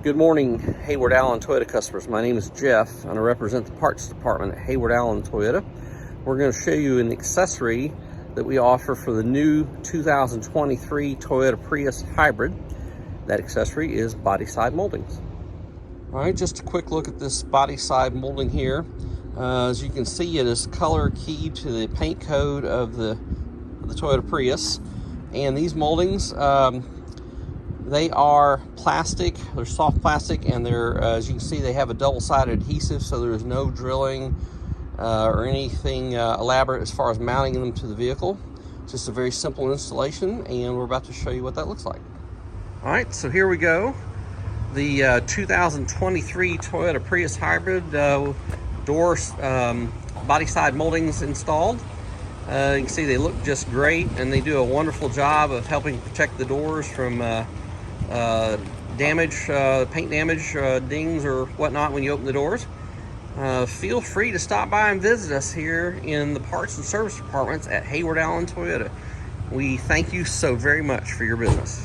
Good morning, Hayward Allen Toyota customers. My name is Jeff, and I represent the parts department at Hayward Allen Toyota. We're going to show you an accessory that we offer for the new 2023 Toyota Prius Hybrid. That accessory is body side moldings. All right, just a quick look at this body side molding here. As you can see, it is color keyed to the paint code of the Toyota Prius. And these moldings, they are plastic, they're soft plastic, and they're, as you can see, they have a double-sided adhesive, so there's no drilling or anything elaborate as far as mounting them to the vehicle. Just a very simple installation, and we're about to show you what that looks like. All right, so here we go. The 2023 Toyota Prius Hybrid door body side moldings installed. You can see they look just great, and they do a wonderful job of helping protect the doors from damage, paint damage, dings or whatnot when you open the doors. Feel free to stop by and visit us here in the parts and service departments at Hayward Allen Toyota. We thank you so very much for your business.